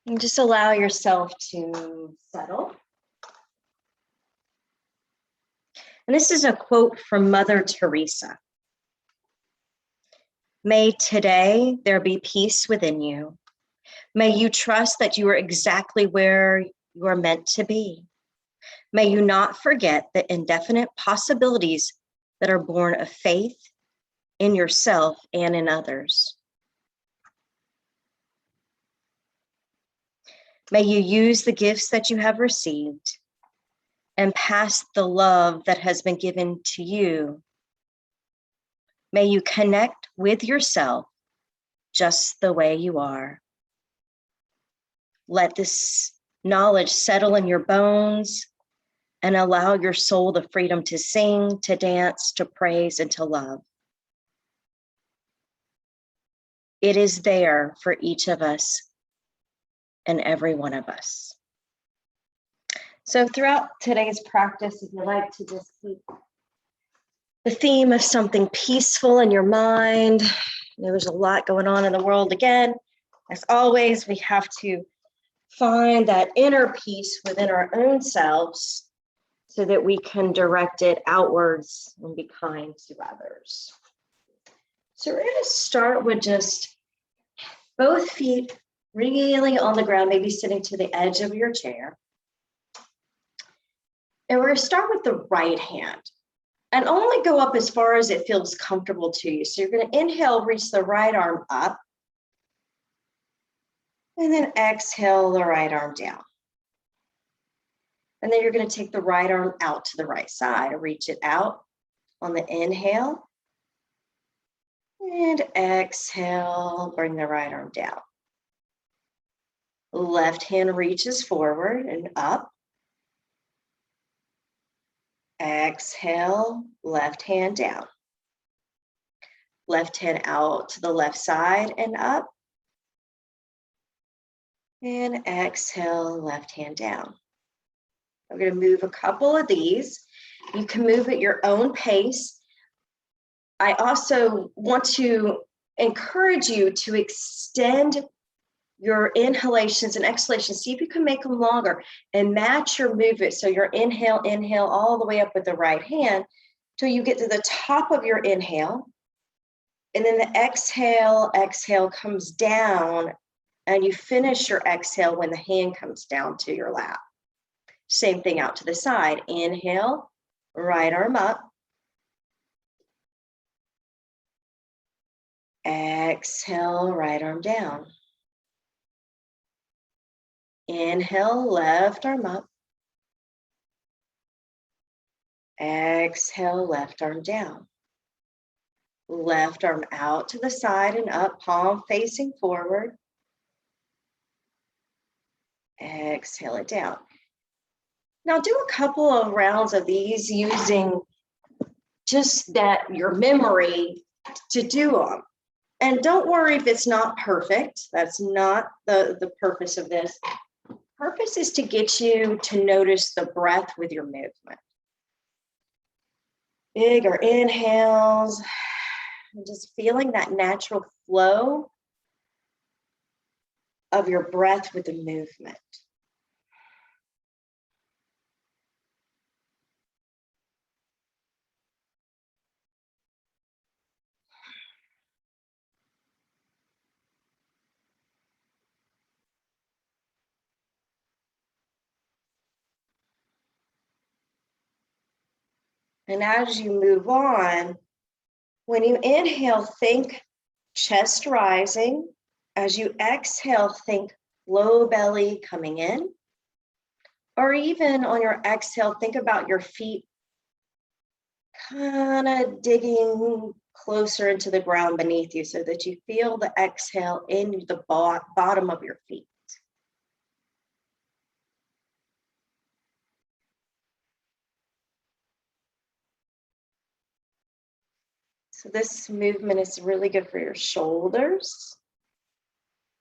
And just allow yourself to settle. And this is a quote from Mother Teresa. May today there be peace within you. May you trust that you are exactly where you are meant to be. May you not forget the indefinite possibilities that are born of faith in yourself and in others. May you use the gifts that you have received and pass the love that has been given to you. May you connect with yourself just the way you are. Let this knowledge settle in your bones and allow your soul the freedom to sing, to dance, to praise, and to love. It is there for each of us and every one of us. So throughout today's practice, if you like to just keep the theme of something peaceful in your mind, there's a lot going on in the world again. As always, we have to find that inner peace within our own selves so that we can direct it outwards and be kind to others. So we're going to start with just both feet really on the ground, maybe sitting to the edge of your chair. And we're going to start with the right hand and only go up as far as it feels comfortable to you. So you're going to inhale, reach the right arm up, and then exhale the right arm down. And then you're going to take the right arm out to the right side, reach it out on the inhale, and exhale, bring the right arm down. Left hand reaches forward and up. Exhale, left hand down. Left hand out to the left side and up. And exhale, left hand down. I'm going to move a couple of these. You can move at your own pace. I also want to encourage you to extend your inhalations and exhalations. See if you can make them longer and match your movement. So your inhale all the way up with the right hand till you get to the top of your inhale. And then the exhale comes down, and you finish your exhale when the hand comes down to your lap. Same thing out to the side. Inhale, right arm up. Exhale, right arm down. Inhale, left arm up. Exhale, left arm down. Left arm out to the side and up, palm facing forward. Exhale it down. Now do a couple of rounds of these using just your memory to do them. And don't worry if it's not perfect. That's not the purpose of this. Purpose is to get you to notice the breath with your movement. Bigger inhales, and just feeling that natural flow of your breath with the movement. And as you move on, when you inhale, think chest rising. As you exhale, think low belly coming in. Or even on your exhale, think about your feet kind of digging closer into the ground beneath you so that you feel the exhale in the bottom of your feet. So this movement is really good for your shoulders.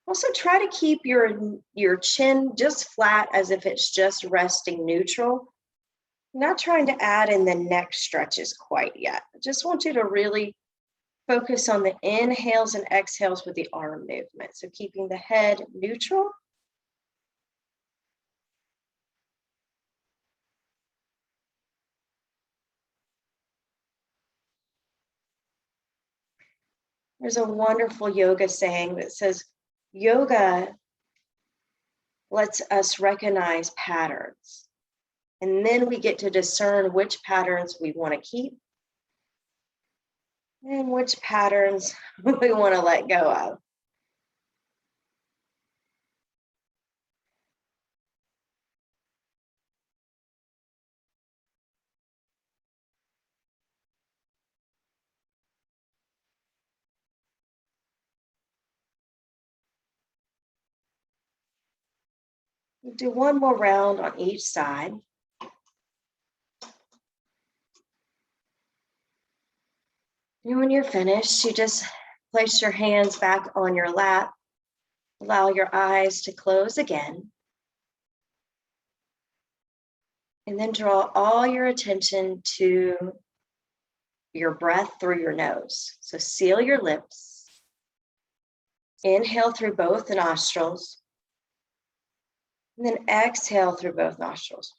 Also try to keep your chin just flat as if it's just resting neutral. Not trying to add in the neck stretches quite yet. I just want you to really focus on the inhales and exhales with the arm movement. So keeping the head neutral There's a wonderful yoga saying that says, yoga lets us recognize patterns. And then we get to discern which patterns we want to keep and which patterns we want to let go of. We'll do one more round on each side. And when you're finished, you just place your hands back on your lap. Allow your eyes to close again. And then draw all your attention to your breath through your nose. So seal your lips. Inhale through both nostrils. And then exhale through both nostrils.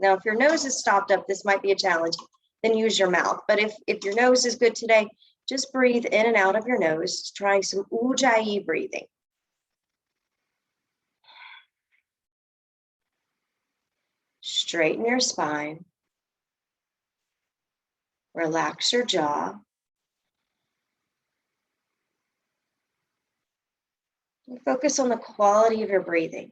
Now, if your nose is stopped up, this might be a challenge. Then use your mouth. But if your nose is good today, just breathe in and out of your nose, trying some ujjayi breathing. Straighten your spine. Relax your jaw. And focus on the quality of your breathing.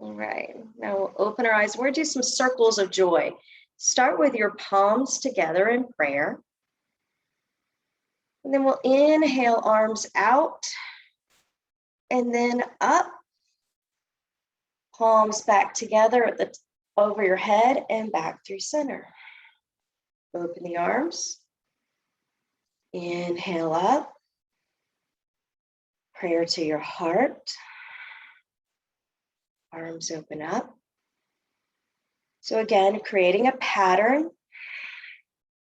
All right, now we'll open our eyes. We're going to do some circles of joy. Start with your palms together in prayer. And then we'll inhale, arms out, and then up. Palms back together over your head and back through center. Open the arms. Inhale up. Prayer to your heart. Arms open up. So again, creating a pattern.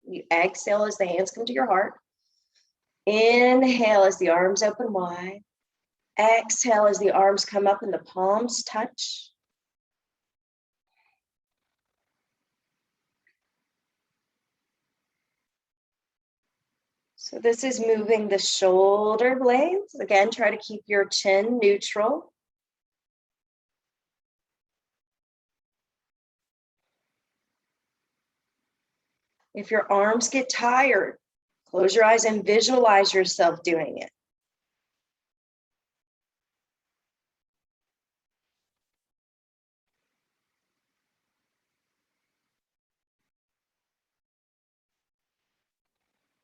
You exhale as the hands come to your heart. Inhale as the arms open wide. Exhale as the arms come up and the palms touch. So this is moving the shoulder blades. Again, try to keep your chin neutral. If your arms get tired, close your eyes and visualize yourself doing it.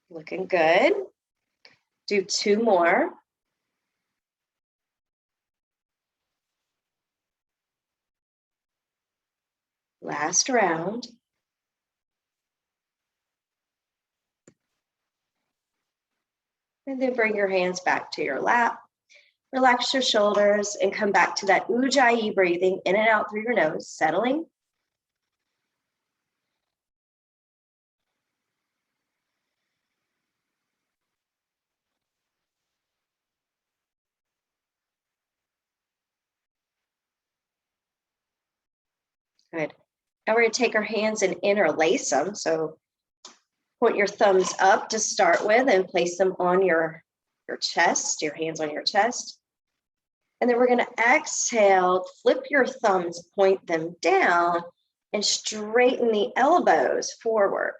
Looking good. Do two more. Last round. And then bring your hands back to your lap. Relax your shoulders and come back to that ujjayi breathing in and out through your nose, settling. Good. Now we're going to take our hands and interlace them. So point your thumbs up to start with and place them on your chest, your hands on your chest. And then we're going to exhale, flip your thumbs, point them down, and straighten the elbows forward.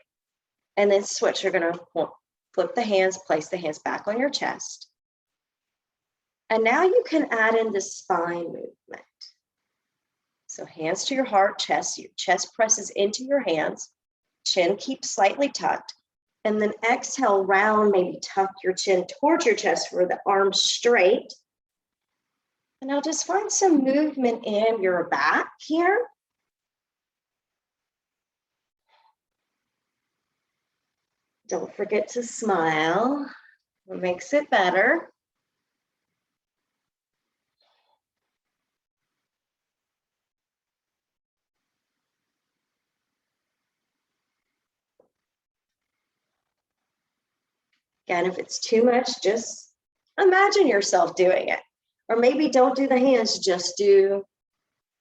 And then switch. You're going to flip the hands, place the hands back on your chest. And now you can add in the spine movement. So hands to your heart, chest. Your chest presses into your hands. Chin keeps slightly tucked. And then exhale, round, maybe tuck your chin towards your chest for the arms straight. And now just find some movement in your back here. Don't forget to smile. It makes it better. Again, if it's too much, just Imagine yourself doing it. Or maybe don't do the hands, just do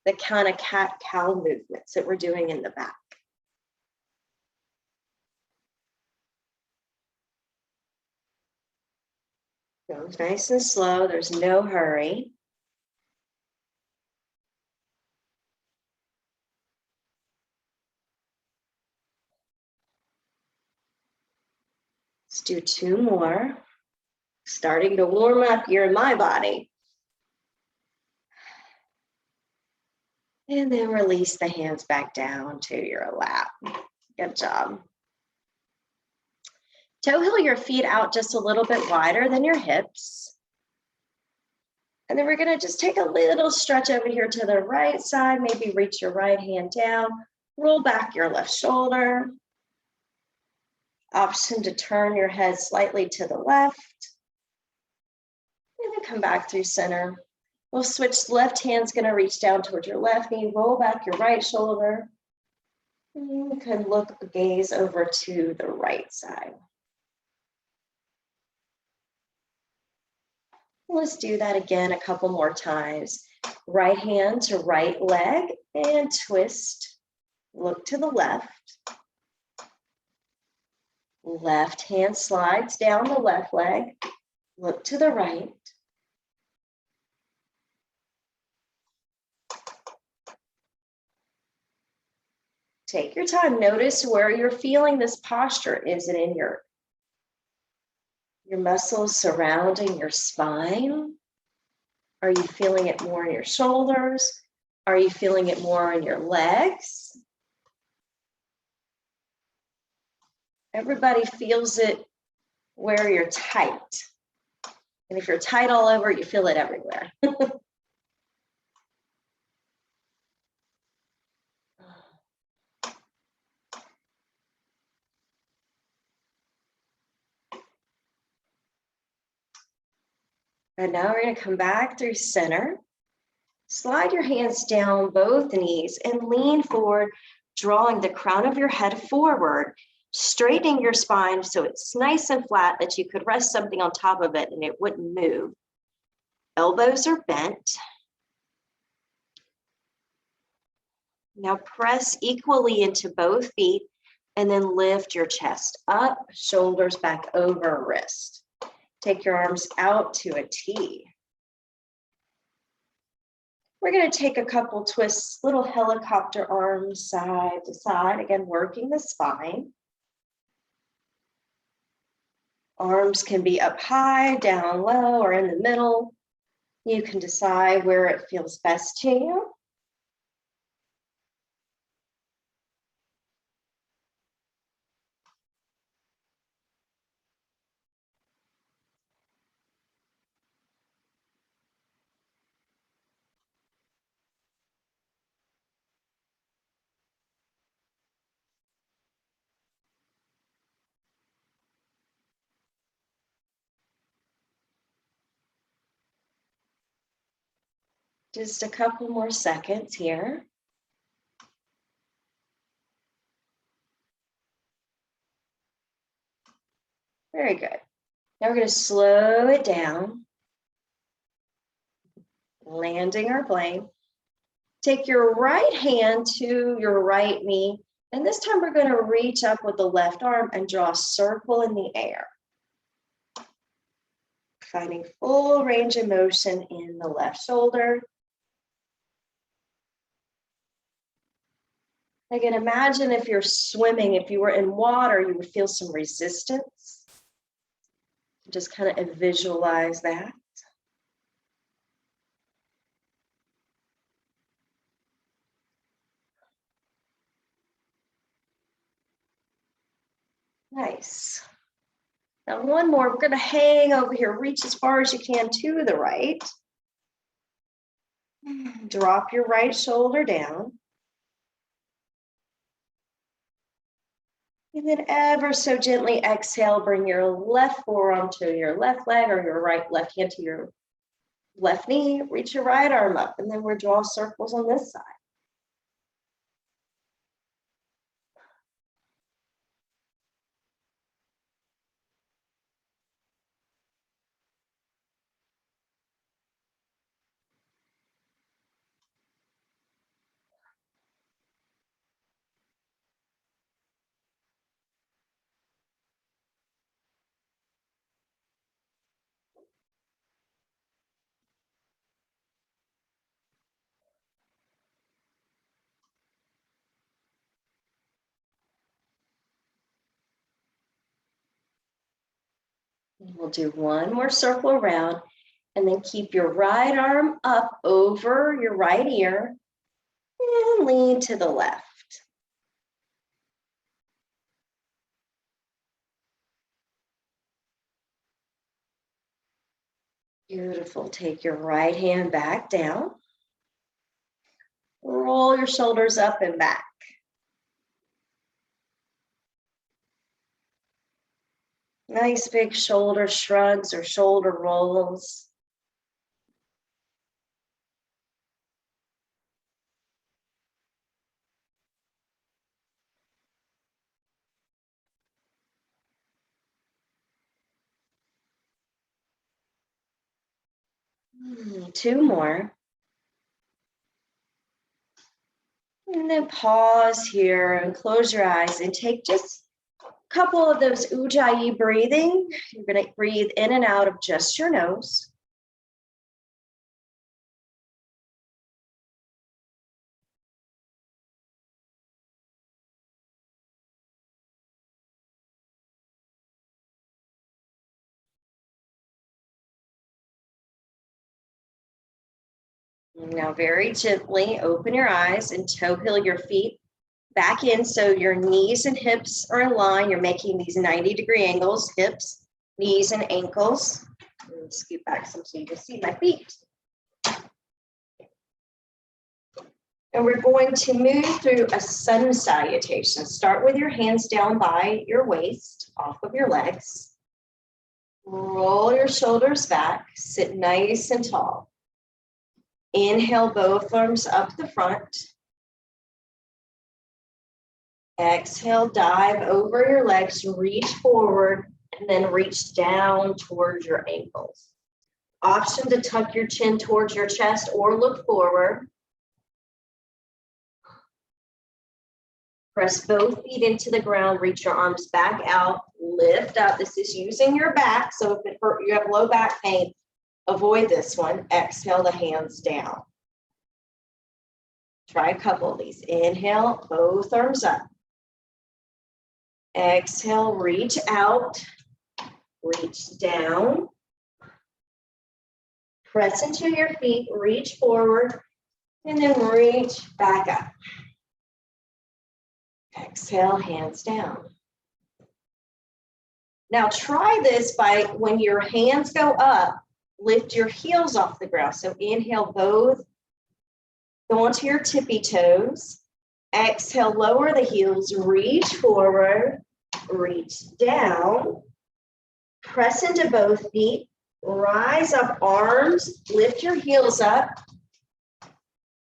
the kind of cat-cow movements that we're doing in the back. Go nice and slow, there's no hurry. Let's do 2 more. Starting to warm up here in my body. And then release the hands back down to your lap. Good job. Toe heel your feet out just a little bit wider than your hips. And then we're gonna just take a little stretch over here to the right side, maybe reach your right hand down, roll back your left shoulder. Option to turn your head slightly to the left. And then come back through center. We'll switch, left hand's gonna reach down towards your left knee, roll back your right shoulder. And you can gaze over to the right side. Let's do that again a couple more times. Right hand to right leg and twist. Look to the left. Left hand slides down the left leg. Look to the right. Take your time. Notice where you're feeling this posture. Is it in your muscles surrounding your spine? Are you feeling it more in your shoulders? Are you feeling it more in your legs? Everybody feels it where you're tight. And if you're tight all over, you feel it everywhere. And now we're going to come back through center. Slide your hands down both knees and lean forward, drawing the crown of your head forward, straightening your spine so it's nice and flat that you could rest something on top of it and it wouldn't move. Elbows are bent. Now press equally into both feet and then lift your chest up, shoulders back over wrist. Take your arms out to a T. We're going to take a couple twists, little helicopter arms side to side, again, working the spine. Arms can be up high, down low, or in the middle. You can decide where it feels best to you. Just a couple more seconds here. Very good. Now we're going to slow it down, landing our plane. Take your right hand to your right knee, and this time we're going to reach up with the left arm and draw a circle in the air. Finding full range of motion in the left shoulder. Again, imagine if you're swimming, if you were in water, you would feel some resistance. Just kind of visualize that. Nice. Now one more, we're going to hang over here, reach as far as you can to the right. Drop your right shoulder down. And then ever so gently exhale, bring your left forearm to your left leg or your left hand to your left knee, reach your right arm up, and then we'll draw circles on this side. We'll do one more circle around, and then keep your right arm up over your right ear and lean to the left. Beautiful. Take your right hand back down. Roll your shoulders up and back. Nice big shoulder shrugs or shoulder rolls. Two more. And then pause here and close your eyes and take just a couple of those Ujjayi breathing. You're going to breathe in and out of just your nose. Now very gently open your eyes and toe heel your feet back in so your knees and hips are in line. You're making these 90-degree angles, hips, knees, and ankles. Scoot back some so you can see my feet. And we're going to move through a sun salutation. Start with your hands down by your waist, off of your legs. Roll your shoulders back, sit nice and tall. Inhale, both arms up the front. Exhale, dive over your legs, reach forward, and then reach down towards your ankles. Option to tuck your chin towards your chest or look forward. Press both feet into the ground, reach your arms back out, lift up. This is using your back, so if you have low back pain, avoid this one. Exhale the hands down. Try a couple of these. Inhale, both arms up. Exhale, reach out, reach down. Press into your feet, reach forward, and then reach back up. Exhale, hands down. Now try this by when your hands go up, lift your heels off the ground. So inhale, both go onto your tippy toes. Exhale, lower the heels, reach forward, reach down. Press into both feet, rise up, arms, lift your heels up.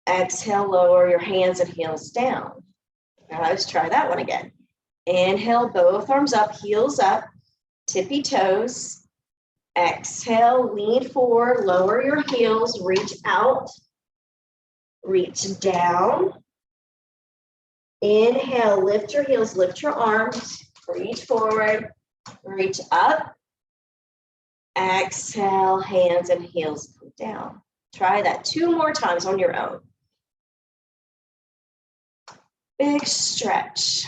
Exhale, lower your hands and heels down. Now let's try that one again. Inhale, both arms up, heels up, tippy toes. Exhale, lean forward, lower your heels, reach out, reach down. Inhale, lift your heels, lift your arms, reach forward, reach up. Exhale, hands and heels come down. Try that 2 more times on your own. Big stretch.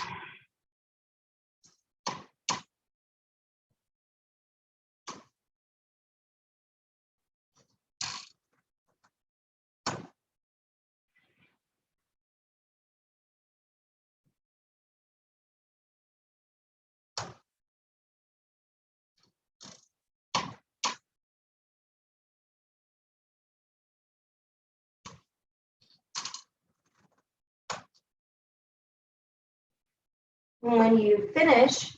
When you finish,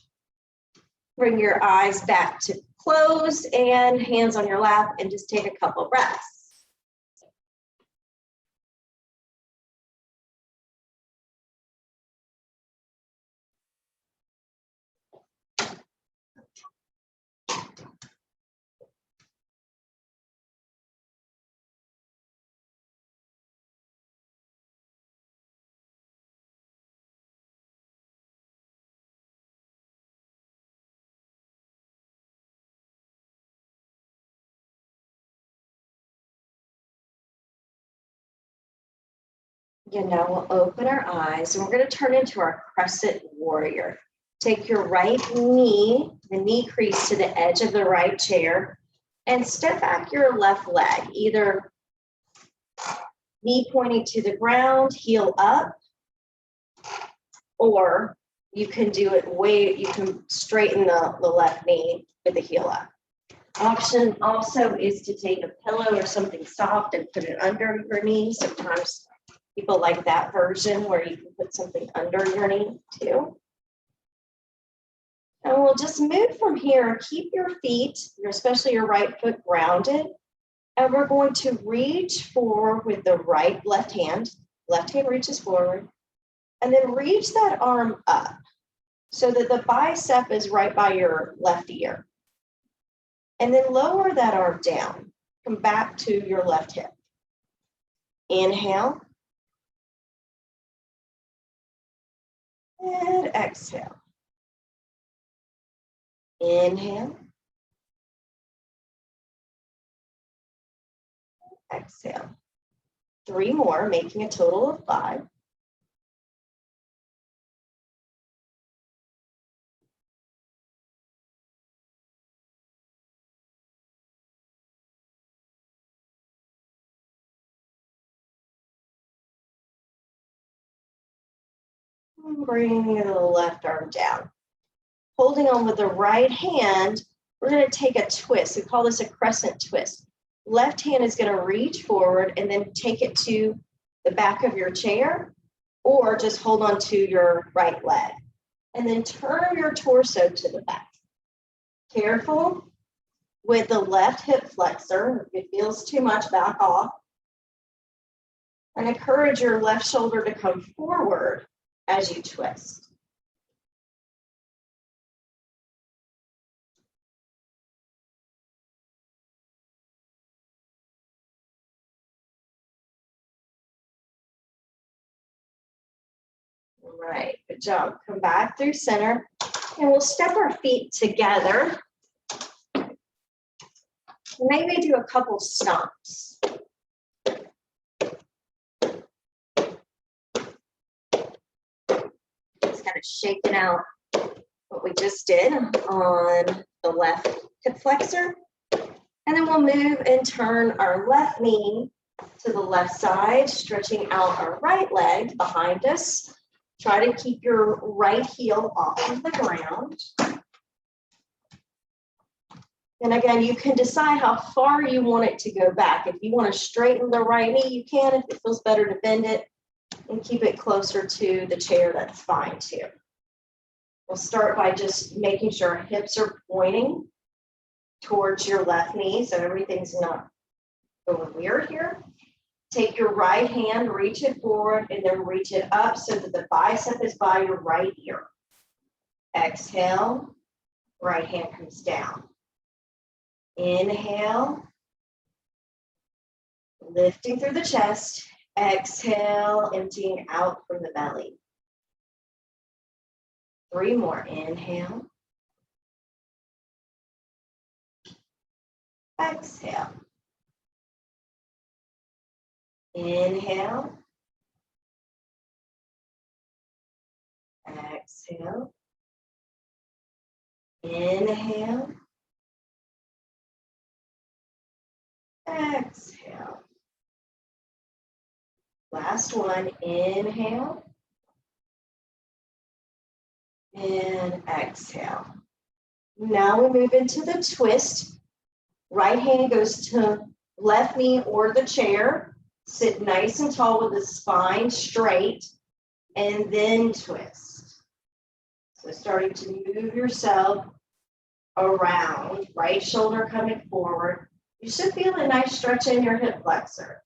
bring your eyes back to closed and hands on your lap and just take a couple breaths. Again, now we'll open our eyes and we're going to turn into our Crescent Warrior. Take your right knee, the knee crease to the edge of the right chair, and step back your left leg, either knee pointing to the ground, heel up, or you can do it you can straighten the left knee with the heel up. Option also is to take a pillow or something soft and put it under your knee. Sometimes people like that version where you can put something under your knee too. And we'll just move from here. Keep your feet, especially your right foot, grounded. And we're going to reach forward with the left hand. Left hand reaches forward. And then reach that arm up so that the bicep is right by your left ear. And then lower that arm down. Come back to your left hip. Inhale. And exhale. Inhale. Exhale. 3 more, making a total of 5. Bringing the left arm down. Holding on with the right hand, we're going to take a twist. We call this a crescent twist. Left hand is going to reach forward and then take it to the back of your chair, or just hold on to your right leg. And then turn your torso to the back. Careful with the left hip flexor. If it feels too much, back off. And encourage your left shoulder to come forward as you twist. All right, good job. Come back through center, and we'll step our feet together. Maybe do a couple stomps. Just kind of shaking out what we just did on the left hip flexor. And then we'll move and turn our left knee to the left side, stretching out our right leg behind us. Try to keep your right heel off of the ground. And again, you can decide how far you want it to go back. If you want to straighten the right knee, you can. If it feels better to bend it and keep it closer to the chair, that's fine too. We'll start by just making sure our hips are pointing towards your left knee, so everything's not going weird here. Take your right hand, reach it forward, and then reach it up so that the bicep is by your right ear. Exhale, right hand comes down. Inhale, lifting through the chest. Exhale, emptying out from the belly. 3 more. Inhale. Exhale. Inhale. Exhale. Inhale. Exhale. Last one. Inhale. And exhale. Now we move into the twist. Right hand goes to left knee or the chair. Sit nice and tall with the spine straight, and then twist. So starting to move yourself around, right shoulder coming forward. You should feel a nice stretch in your hip flexor.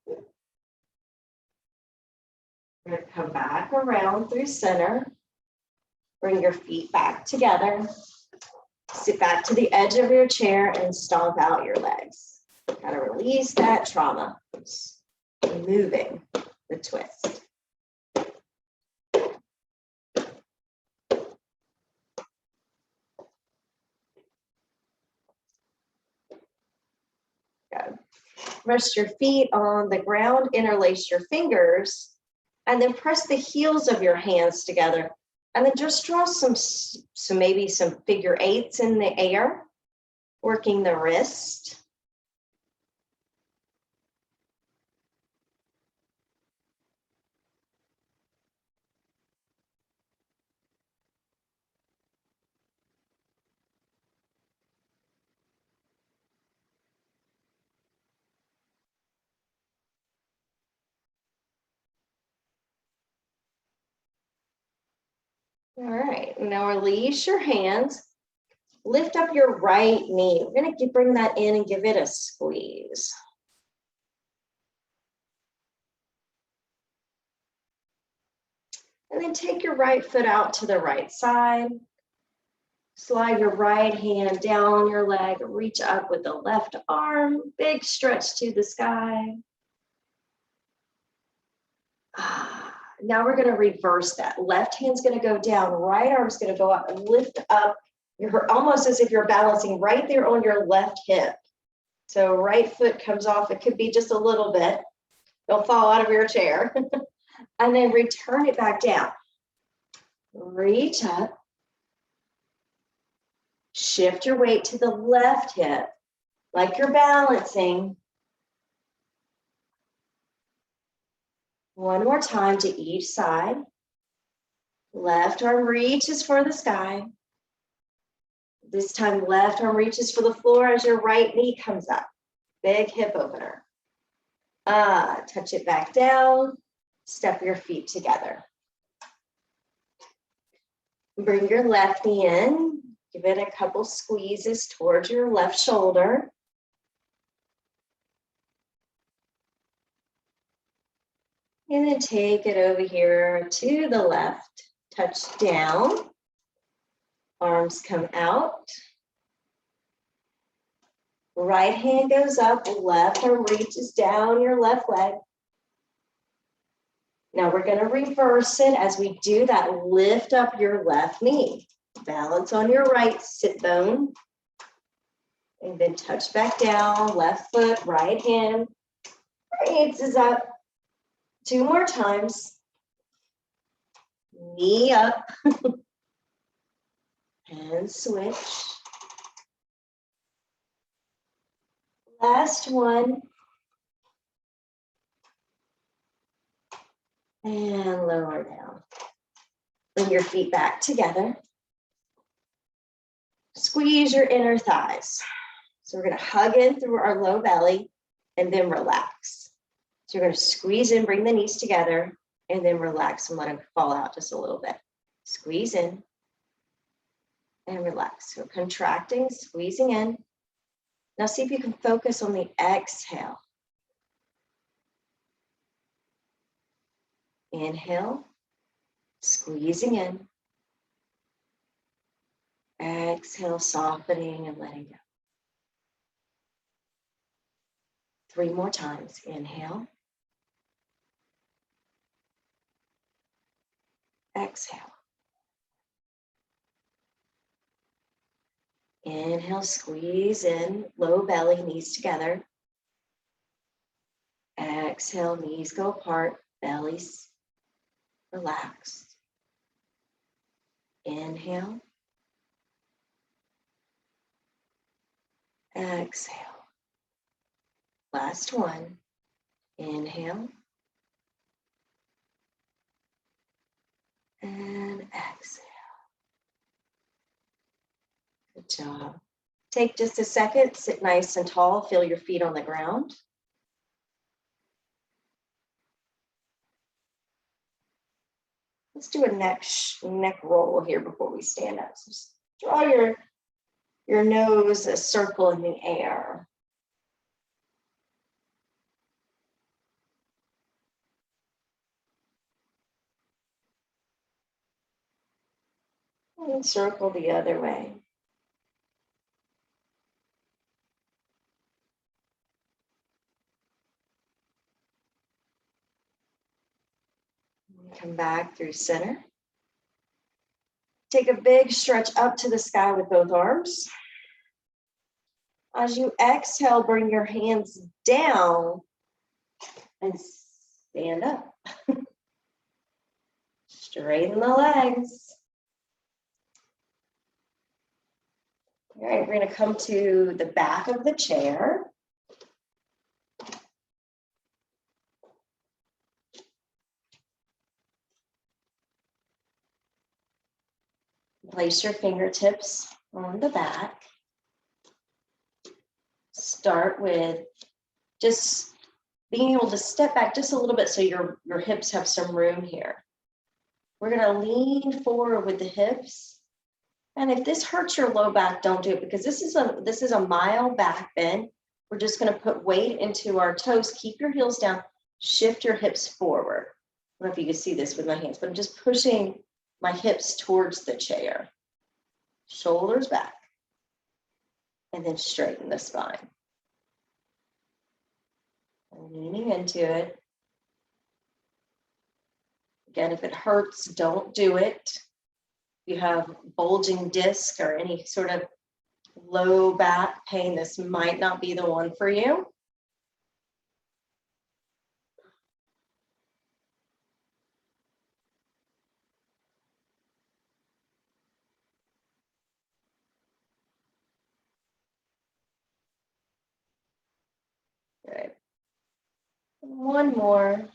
We're going to come back around through center. Bring your feet back together. Sit back to the edge of your chair and stomp out your legs. Got to release that trauma. Moving the twist. rest your feet on the ground, interlace your fingers, and then press the heels of your hands together. And then just draw maybe some figure eights in the air, working the wrist. All right, now release your hands. Lift up your right knee. We're going to bring that in and give it a squeeze. And then take your right foot out to the right side. Slide your right hand down your leg. Reach up with the left arm. Big stretch to the sky. Now we're going to reverse that. Left hand's going to go down. Right arm's going to go up and lift up. You're almost as if you're balancing right there on your left hip. So right foot comes off. It could be just a little bit. Don't fall out of your chair. And then return it back down. Reach up. Shift your weight to the left hip, like you're balancing. One more time to each side. Left arm reaches for the sky. This time, left arm reaches for the floor as your right knee comes up. Big hip opener. Touch it back down. Step your feet together. Bring your left knee in. Give it a couple squeezes towards your left shoulder. And then take it over here to the left. Touch down. Arms come out. Right hand goes up, left arm reaches down your left leg. Now we're going to reverse it. As we do that, lift up your left knee. Balance on your right sit bone. And then touch back down, left foot, right hand. Raises up. 2 more times. Knee up. And switch. Last one. And lower down. Bring your feet back together. Squeeze your inner thighs. So we're going to hug in through our low belly and then relax. So you're going to squeeze in, bring the knees together, and then relax and let them fall out just a little bit. Squeeze in and relax. So contracting, squeezing in. Now see if you can focus on the exhale. Inhale, squeezing in. Exhale, softening and letting go. 3 more times. Inhale. Exhale. Inhale, squeeze in, low belly, knees together. Exhale, knees go apart, bellies relaxed. Inhale. Exhale. Last one. Inhale. And exhale. Good job. Take just a second, sit nice and tall, feel your feet on the ground. Let's do a neck roll here before we stand up. So just draw your nose a circle in the air. And circle the other way. Come back through center. Take a big stretch up to the sky with both arms. As you exhale, bring your hands down and stand up. Straighten the legs. All right, we're going to come to the back of the chair. Place your fingertips on the back. Start with just being able to step back just a little bit so your hips have some room here. We're going to lean forward with the hips. And if this hurts your low back, don't do it, because this is a mild back bend. We're just going to put weight into our toes. Keep your heels down. Shift your hips forward. I don't know if you can see this with my hands, but I'm just pushing my hips towards the chair. Shoulders back. And then straighten the spine. And leaning into it. Again, if it hurts, don't do it. If you have bulging disc or any sort of low back pain, this might not be the one for you. Good. One more.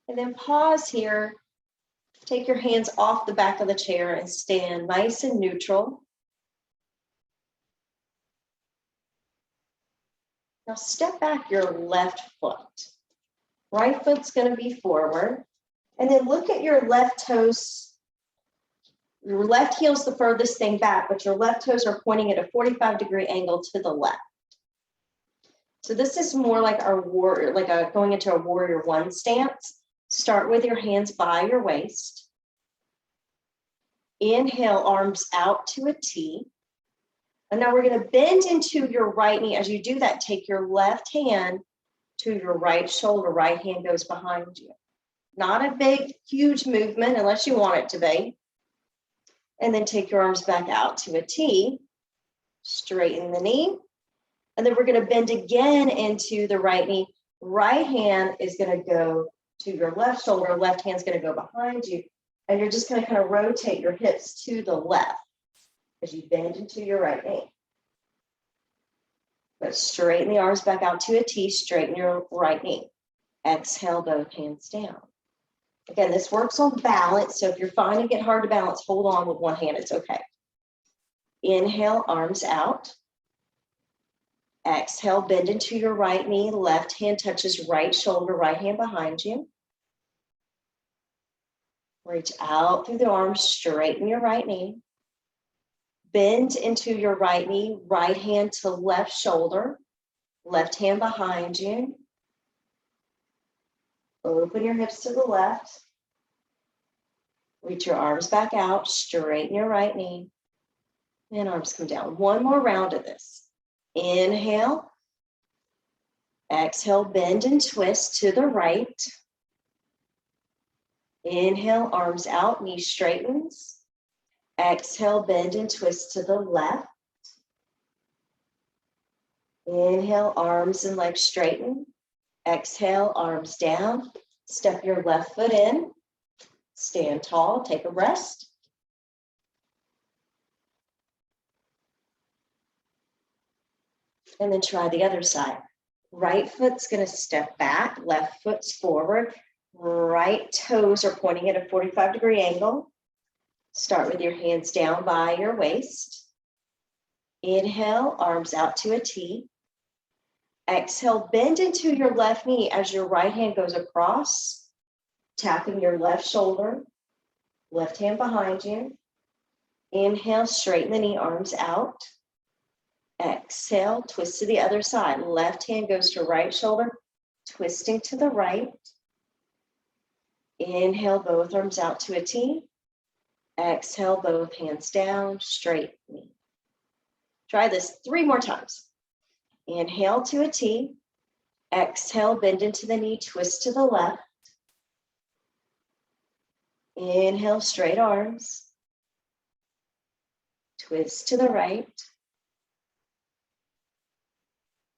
And then pause here. Take your hands off the back of the chair and stand nice and neutral. Now step back your left foot. Right foot's going to be forward. And then look at your left toes. Your left heel's the furthest thing back, but your left toes are pointing at a 45-degree angle to the left. So this is more like our warrior, going into a warrior one stance. Start with your hands by your waist. Inhale, arms out to a T. And now we're going to bend into your right knee. As you do that, take your left hand to your right shoulder. Right hand goes behind you. Not a big, huge movement unless you want it to be. And then take your arms back out to a T. Straighten the knee. And then we're going to bend again into the right knee. Right hand is going to go to your left shoulder. Left hand's going to go behind you. And you're just going to kind of rotate your hips to the left as you bend into your right knee. But straighten the arms back out to a T. Straighten your right knee. Exhale, both hands down. Again, this works on balance. So if you're finding it hard to balance, hold on with one hand. It's okay. Inhale, arms out. Exhale, bend into your right knee. Left hand touches right shoulder, right hand behind you. Reach out through the arms, straighten your right knee. Bend into your right knee, right hand to left shoulder, left hand behind you. Open your hips to the left. Reach your arms back out, straighten your right knee. And arms come down. One more round of this. Inhale. Exhale, bend and twist to the right. Inhale, arms out, knee straightens. Exhale, bend and twist to the left. Inhale, arms and legs straighten. Exhale, arms down. Step your left foot in. Stand tall, take a rest. And then try the other side. Right foot's going to step back, left foot's forward. Right toes are pointing at a 45-degree angle. Start with your hands down by your waist. Inhale, arms out to a T. Exhale, bend into your left knee as your right hand goes across, tapping your left shoulder, left hand behind you. Inhale, straighten the knee, arms out. Exhale, twist to the other side. Left hand goes to right shoulder, twisting to the right. Inhale, both arms out to a T. Exhale, both hands down, straight knee. Try this 3 more times. Inhale to a T. Exhale, bend into the knee, twist to the left. Inhale, straight arms. Twist to the right.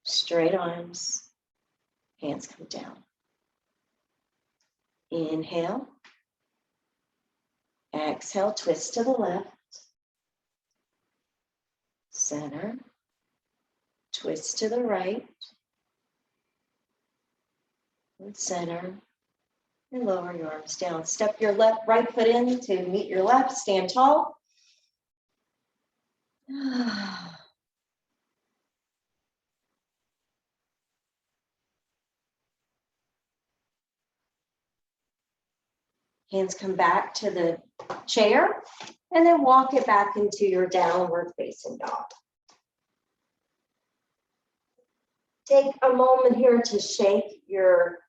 Straight arms, hands come down. Inhale. Exhale, twist to the left. Center. Twist to the right. And center. And lower your arms down. Step your right foot in to meet your left. Stand tall. Hands come back to the chair, and then walk it back into your downward facing dog. Take a moment here to shake your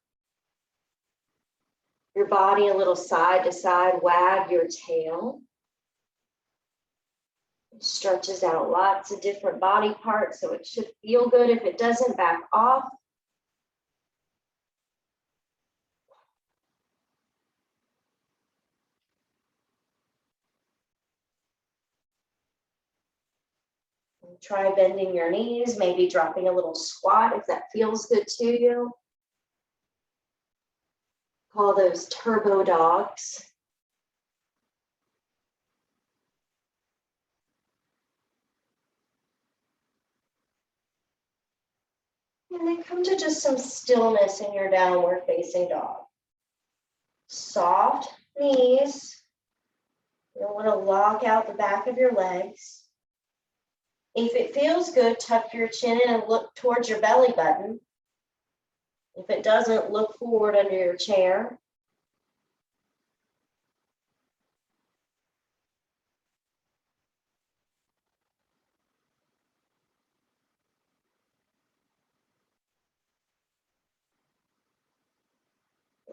body a little side to side, wag your tail. It stretches out lots of different body parts, so it should feel good. If it doesn't, back off. Try bending your knees, maybe dropping a little squat if that feels good to you. Call those turbo dogs. And then come to just some stillness in your downward facing dog. Soft knees. You'll want to lock out the back of your legs. If it feels good, tuck your chin in and look towards your belly button. If it doesn't, look forward under your chair.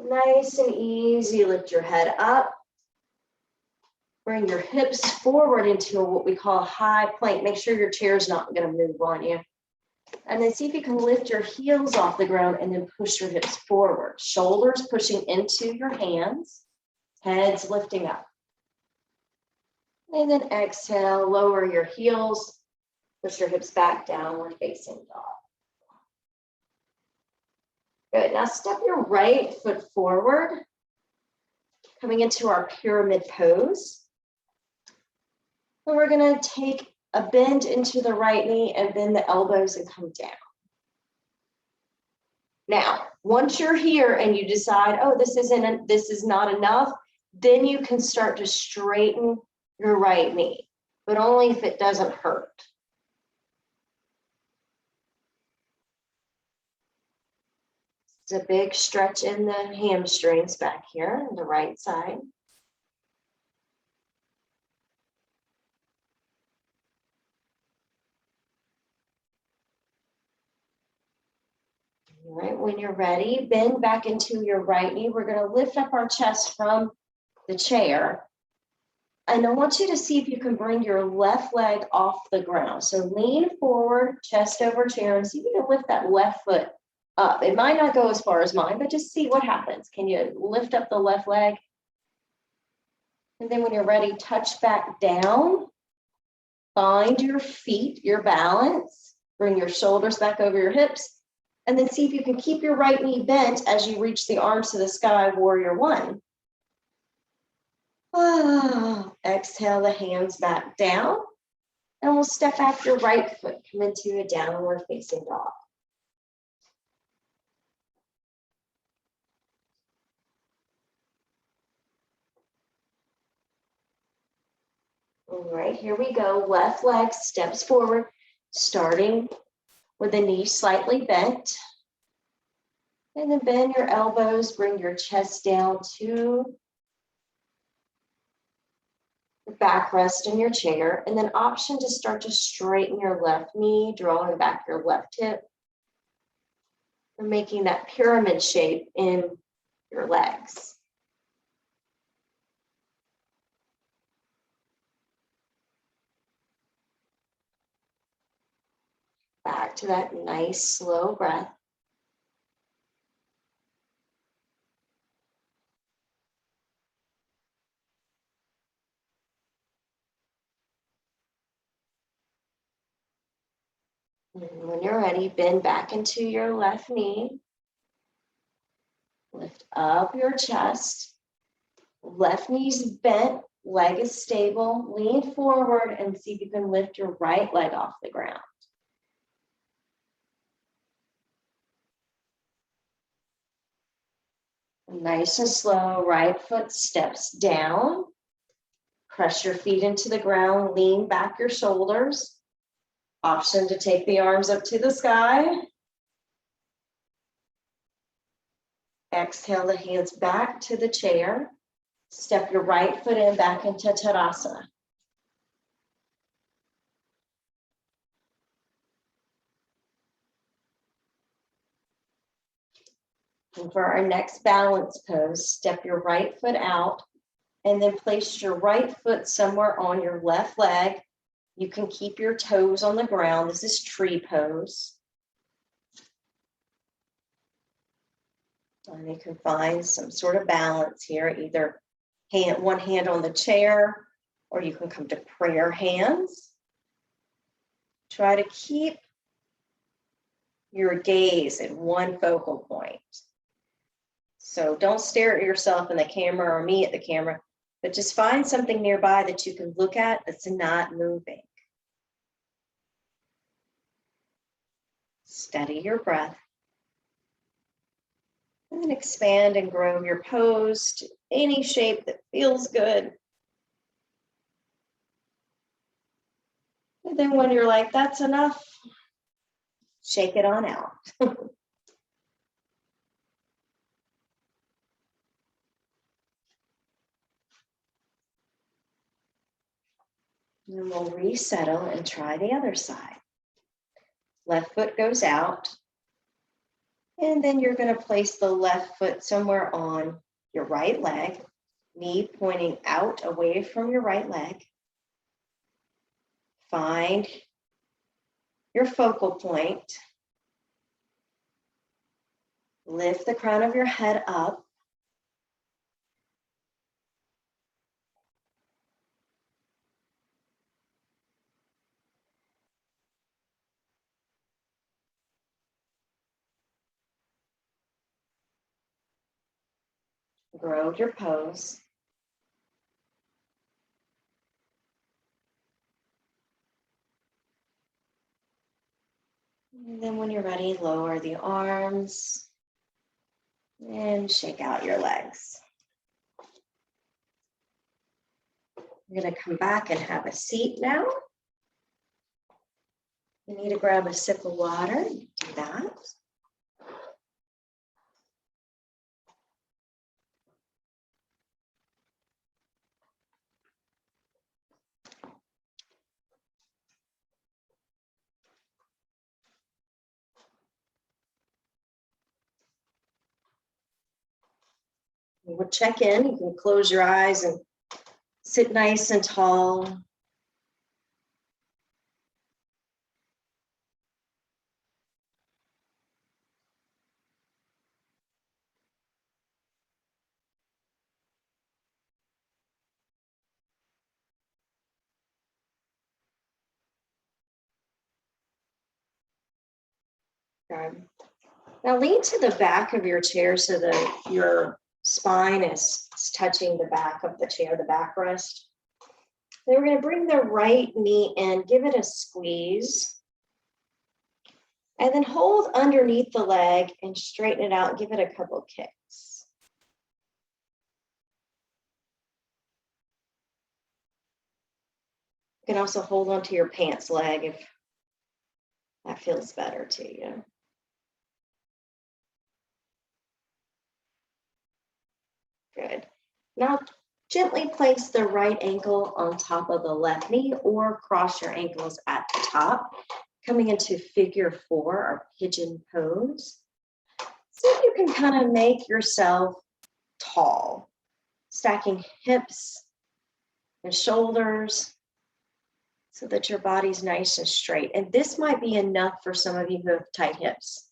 Nice and easy, lift your head up. Bring your hips forward into what we call a high plank. Make sure your chair is not going to move on you. And then see if you can lift your heels off the ground and then push your hips forward. Shoulders pushing into your hands, heads lifting up. And then exhale, lower your heels, push your hips back, downward facing dog. Good, now step your right foot forward, coming into our pyramid pose. And we're gonna take a bend into the right knee and bend the elbows and come down. Now, once you're here and you decide, oh, this is not enough, then you can start to straighten your right knee, but only if it doesn't hurt. It's a big stretch in the hamstrings back here on the right side. All right, when you're ready, bend back into your right knee. We're going to lift up our chest from the chair. And I want you to see if you can bring your left leg off the ground. So lean forward, chest over chair, and see if you can lift that left foot up. It might not go as far as mine, but just see what happens. Can you lift up the left leg? And then when you're ready, touch back down. Find your feet, your balance. Bring your shoulders back over your hips. And then see if you can keep your right knee bent as you reach the arms to the sky, warrior one. Exhale the hands back down. And we'll step back your right foot, come into a downward facing dog. All right, here we go. Left leg steps forward, starting with the knee slightly bent. And then bend your elbows, bring your chest down to the backrest in your chair. And then option to start to straighten your left knee, drawing back your left hip. And making that pyramid shape in your legs. Back to that nice slow breath. And when you're ready, bend back into your left knee. Lift up your chest. Left knee's bent, leg is stable. Lean forward and see if you can lift your right leg off the ground. Nice and slow, right foot steps down. Press your feet into the ground, lean back your shoulders. Option to take the arms up to the sky. Exhale the hands back to the chair. Step your right foot in back into Tadasana. And for our next balance pose, step your right foot out and then place your right foot somewhere on your left leg. You can keep your toes on the ground. This is tree pose. And you can find some sort of balance here, either one hand on the chair, or you can come to prayer hands. Try to keep your gaze at one focal point. So don't stare at yourself in the camera or me at the camera, but just find something nearby that you can look at that's not moving. Steady your breath. And then expand and grow your pose to any shape that feels good. And then when you're like, that's enough, shake it on out. And we'll resettle and try the other side. Left foot goes out. And then you're going to place the left foot somewhere on your right leg, knee pointing out away from your right leg. Find your focal point. Lift the crown of your head up. Grow your pose. And then when you're ready, lower the arms and shake out your legs. You're going to come back and have a seat now. You need to grab a sip of water. You do that. We'll check in. You can close your eyes and sit nice and tall. Okay. Now lean to the back of your chair so that your spine is touching the back of the chair, the backrest. Then we're going to bring the right knee in, give it a squeeze. And then hold underneath the leg and straighten it out and give it a couple of kicks. You can also hold onto your pants leg if that feels better to you. Good. Now gently place the right ankle on top of the left knee or cross your ankles at the top, coming into figure 4 or pigeon pose. See if you can kind of make yourself tall, stacking hips and shoulders so that your body's nice and straight. And this might be enough for some of you who have tight hips.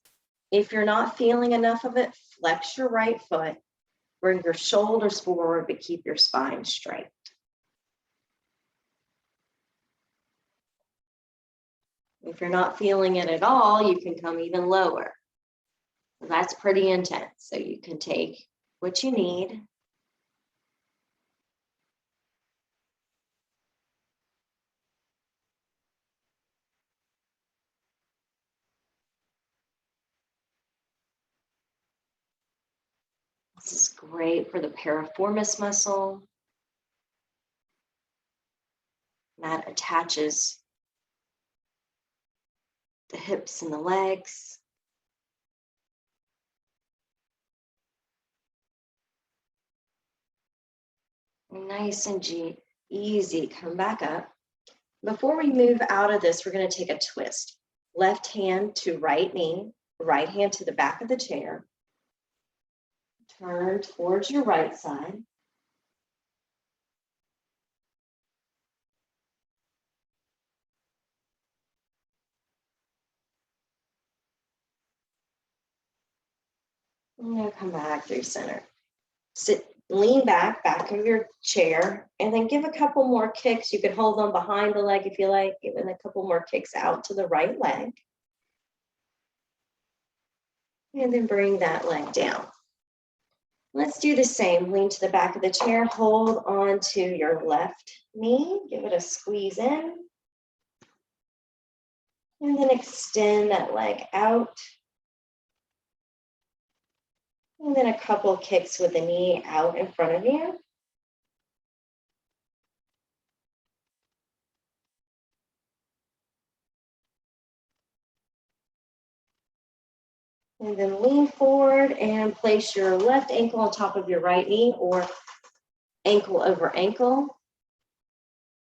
If you're not feeling enough of it, flex your right foot. Bring your shoulders forward, but keep your spine straight. If you're not feeling it at all, you can come even lower. That's pretty intense. So you can take what you need. This is great for the piriformis muscle. That attaches the hips and the legs. Nice and easy. Come back up. Before we move out of this, we're going to take a twist. Left hand to right knee, right hand to the back of the chair. Turn towards your right side. And now come back through center. Sit, lean back of your chair, and then give a couple more kicks. You can hold them behind the leg if you like, giving a couple more kicks out to the right leg. And then bring that leg down. Let's do the same. Lean to the back of the chair, hold on to your left knee, give it a squeeze in. And then extend that leg out. And then a couple kicks with the knee out in front of you. And then lean forward and place your left ankle on top of your right knee or ankle over ankle.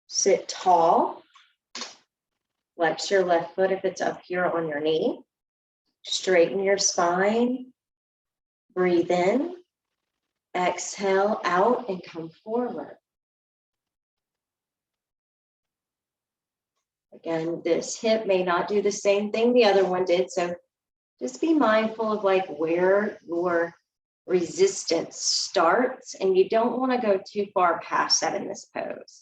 Sit tall. Flex your left foot if it's up here on your knee. Straighten your spine. Breathe in. Exhale out and come forward. Again, this hip may not do the same thing the other one did, so just be mindful of like where your resistance starts, and you don't want to go too far past that in this pose.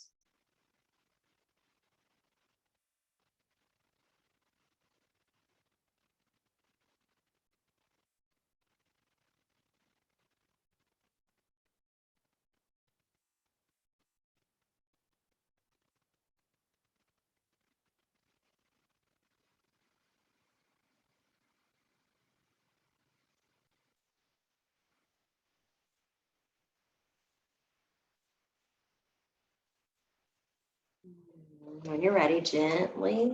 When you're ready, gently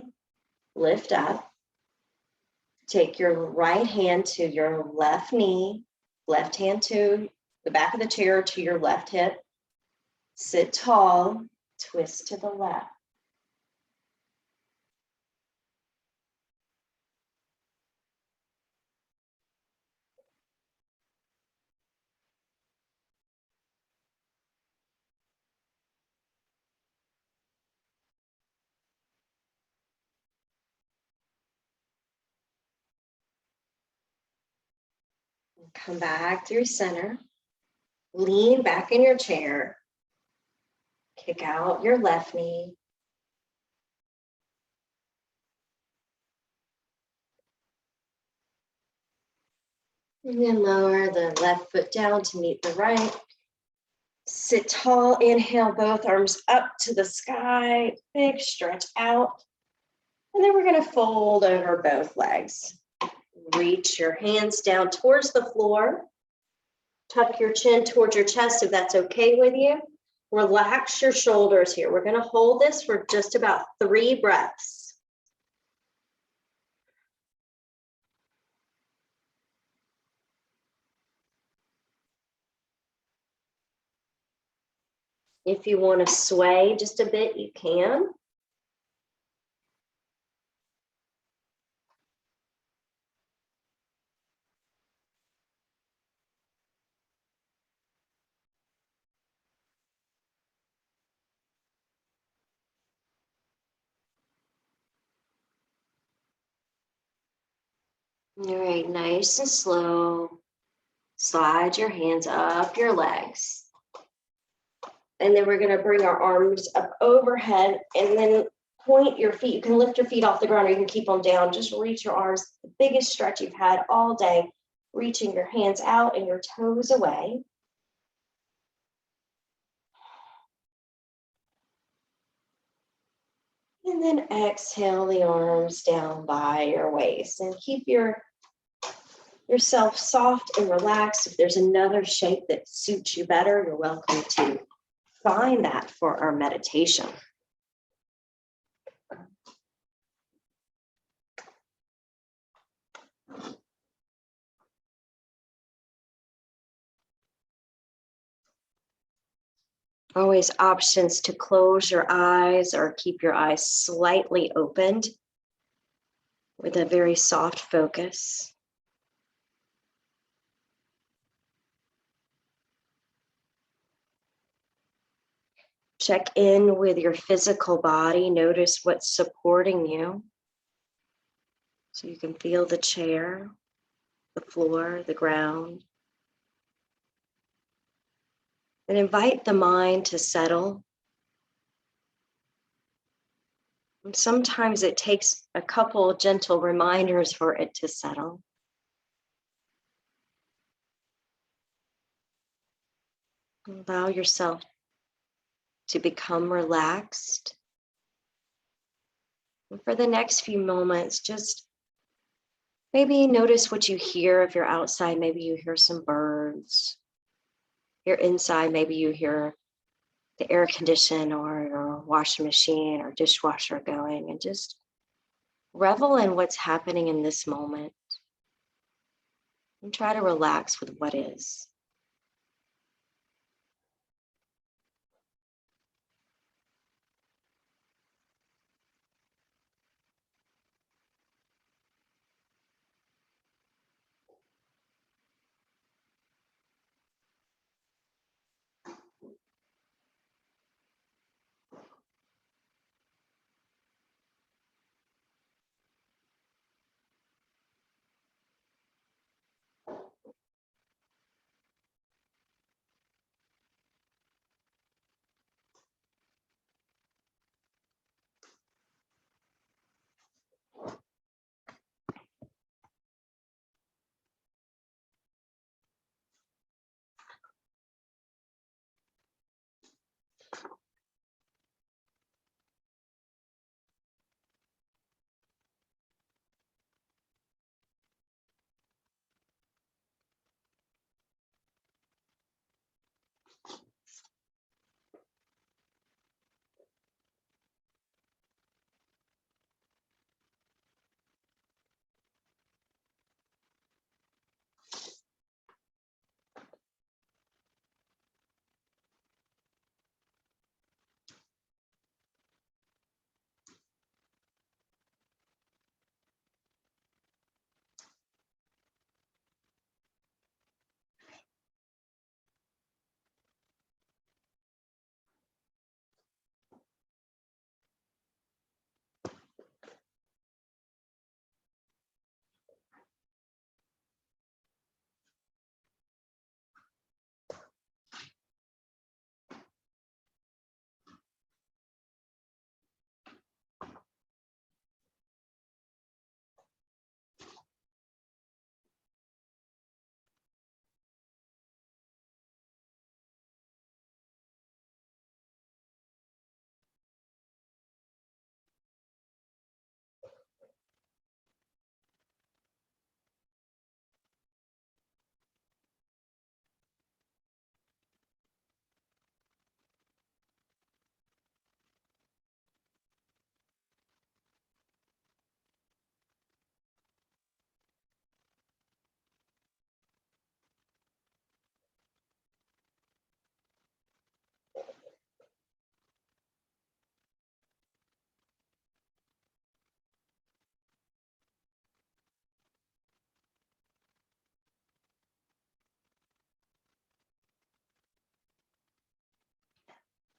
lift up. Take your right hand to your left knee, left hand to the back of the chair to your left hip. Sit tall, twist to the left. Come back through center. Lean back in your chair. Kick out your left knee. And then lower the left foot down to meet the right. Sit tall, inhale both arms up to the sky, big stretch out. And then we're going to fold over both legs. Reach your hands down towards the floor. Tuck your chin towards your chest if that's okay with you. Relax your shoulders here. We're going to hold this for just about 3 breaths. If you want to sway just a bit, you can. All right, nice and slow. Slide your hands up your legs. And then we're going to bring our arms up overhead and then point your feet. You can lift your feet off the ground or you can keep them down. Just reach your arms, the biggest stretch you've had all day, reaching your hands out and your toes away. And then exhale the arms down by your waist and keep yourself soft and relaxed. If there's another shape that suits you better, you're welcome to find that for our meditation. Always options to close your eyes or keep your eyes slightly opened with a very soft focus. Check in with your physical body. Notice what's supporting you. So you can feel the chair, the floor, the ground. And invite the mind to settle. And sometimes it takes a couple gentle reminders for it to settle. Allow yourself to become relaxed. And for the next few moments, just maybe notice what you hear. If you're outside, maybe you hear some birds. You're inside, maybe you hear the air conditioner or your washing machine or dishwasher going, and just revel in what's happening in this moment and try to relax with what is.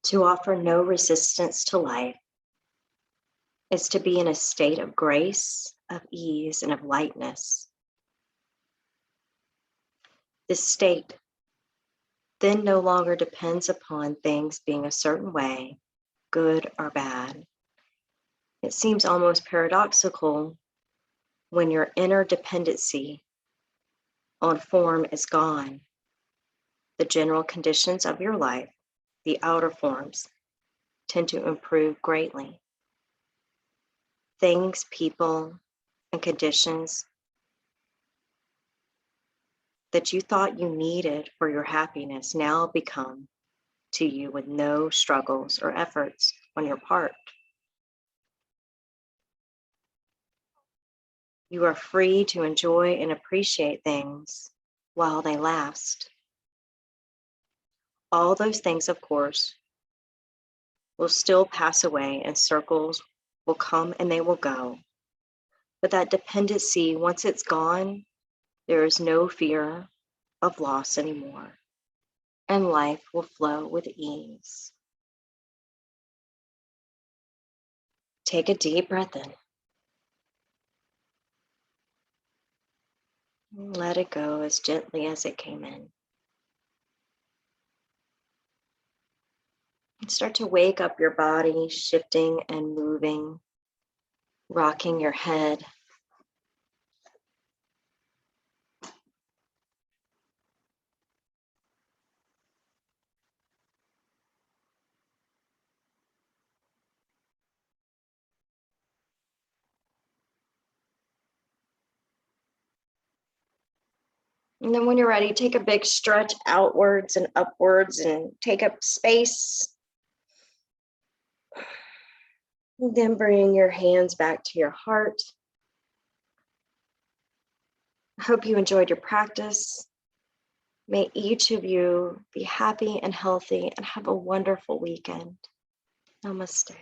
To offer no resistance to life is to be in a state of grace, of ease, and of lightness. This state then no longer depends upon things being a certain way, good or bad. It seems almost paradoxical when your inner dependency on form is gone. The general conditions of your life, the outer forms, tend to improve greatly. Things, people, and conditions that you thought you needed for your happiness now become to you with no struggles or efforts on your part. You are free to enjoy and appreciate things while they last. All those things, of course, will still pass away, and circles will come and they will go. But that dependency, once it's gone, there is no fear of loss anymore, and life will flow with ease. Take a deep breath in. And let it go as gently as it came in. And start to wake up your body, shifting and moving, rocking your head. And then when you're ready, take a big stretch outwards and upwards and take up space. And then bring your hands back to your heart. I hope you enjoyed your practice. May each of you be happy and healthy and have a wonderful weekend. Namaste.